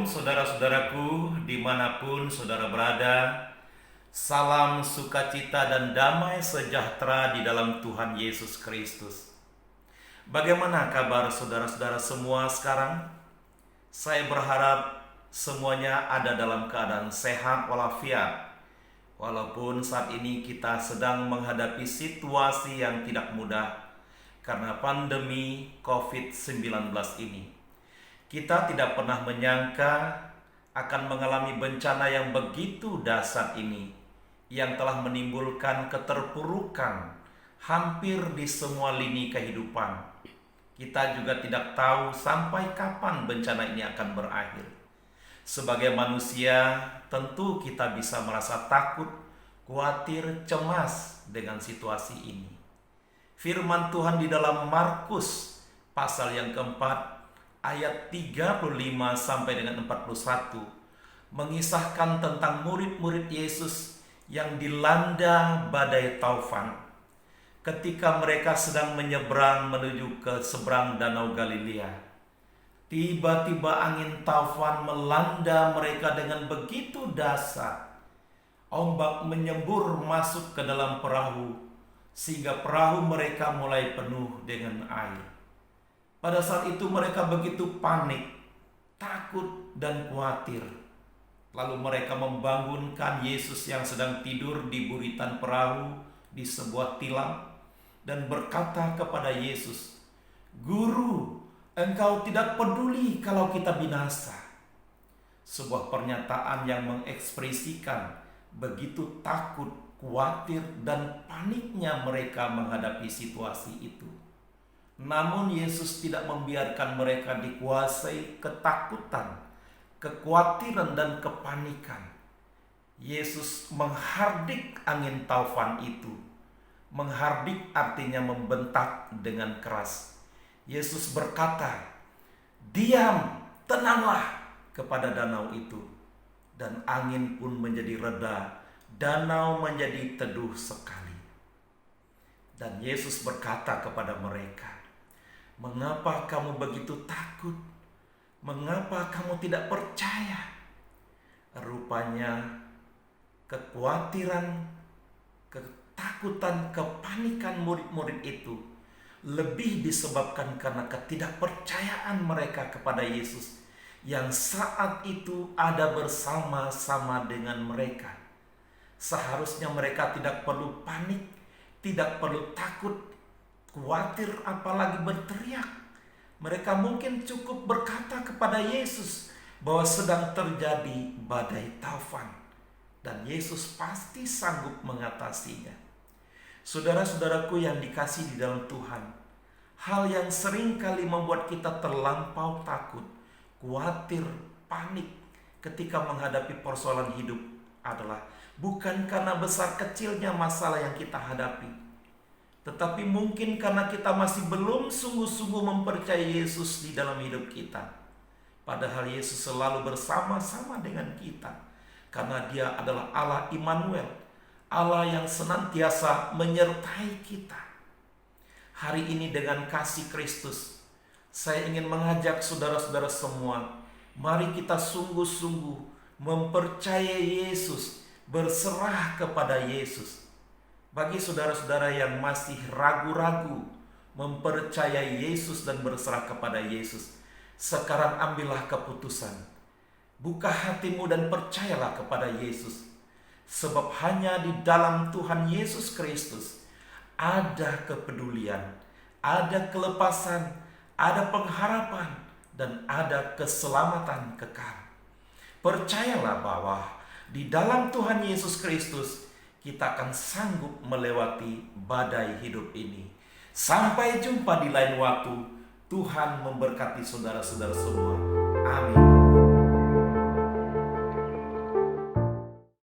Shalom saudara-saudaraku dimanapun saudara berada. Salam sukacita dan damai sejahtera di dalam Tuhan Yesus Kristus. Bagaimana kabar saudara-saudara semua sekarang? Saya berharap semuanya ada dalam keadaan sehat walafiat. Walaupun saat ini kita sedang menghadapi situasi yang tidak mudah karena pandemi COVID-19 ini. Kita tidak pernah menyangka akan mengalami bencana yang begitu dahsyat ini, yang telah menimbulkan keterpurukan hampir di semua lini kehidupan. Kita juga tidak tahu sampai kapan bencana ini akan berakhir. Sebagai manusia, tentu kita bisa merasa takut, khawatir, cemas dengan situasi ini. Firman Tuhan di dalam Markus pasal yang keempat ayat 35 sampai dengan 41 mengisahkan tentang murid-murid Yesus yang dilanda badai taufan ketika mereka sedang menyeberang menuju ke seberang Danau Galilea. Tiba-tiba angin taufan melanda mereka dengan begitu dahsyat. Ombak menyembur masuk ke dalam perahu sehingga perahu mereka mulai penuh dengan air. Pada saat itu mereka begitu panik, takut dan khawatir. Lalu mereka membangunkan Yesus yang sedang tidur di buritan perahu di sebuah tilam dan berkata kepada Yesus, "Guru, Engkau tidak peduli kalau kita binasa." Sebuah pernyataan yang mengekspresikan begitu takut, khawatir dan paniknya mereka menghadapi situasi itu. Namun Yesus tidak membiarkan mereka dikuasai ketakutan, kekhawatiran dan kepanikan. Yesus menghardik angin taufan itu. Menghardik artinya membentak dengan keras. Yesus berkata, "Diam, tenanglah," kepada danau itu. Dan angin pun menjadi reda, danau menjadi teduh sekali. Dan Yesus berkata kepada mereka, "Mengapa kamu begitu takut? Mengapa kamu tidak percaya?" Rupanya kekhawatiran, ketakutan, kepanikan murid-murid itu lebih disebabkan karena ketidakpercayaan mereka kepada Yesus yang saat itu ada bersama-sama dengan mereka. Seharusnya mereka tidak perlu panik, tidak perlu takut, khawatir, apalagi berteriak. Mereka mungkin cukup berkata kepada Yesus bahwa sedang terjadi badai taufan, dan Yesus pasti sanggup mengatasinya. Saudara-saudaraku yang dikasihi di dalam Tuhan, hal yang sering kali membuat kita terlampau takut, khawatir, panik ketika menghadapi persoalan hidup adalah bukan karena besar kecilnya masalah yang kita hadapi, tetapi mungkin karena kita masih belum sungguh-sungguh mempercayai Yesus di dalam hidup kita. Padahal Yesus selalu bersama-sama dengan kita, karena Dia adalah Allah Immanuel, Allah yang senantiasa menyertai kita. Hari ini dengan kasih Kristus, saya ingin mengajak saudara-saudara semua, mari kita sungguh-sungguh mempercayai Yesus, berserah kepada Yesus. Bagi saudara-saudara yang masih ragu-ragu mempercayai Yesus dan berserah kepada Yesus, sekarang ambillah keputusan. Buka hatimu dan percayalah kepada Yesus. Sebab hanya di dalam Tuhan Yesus Kristus ada kepedulian, ada kelepasan, ada pengharapan, dan ada keselamatan kekal. Percayalah bahwa di dalam Tuhan Yesus Kristus kita akan sanggup melewati badai hidup ini. Sampai jumpa di lain waktu. Tuhan memberkati saudara-saudara semua. Amin.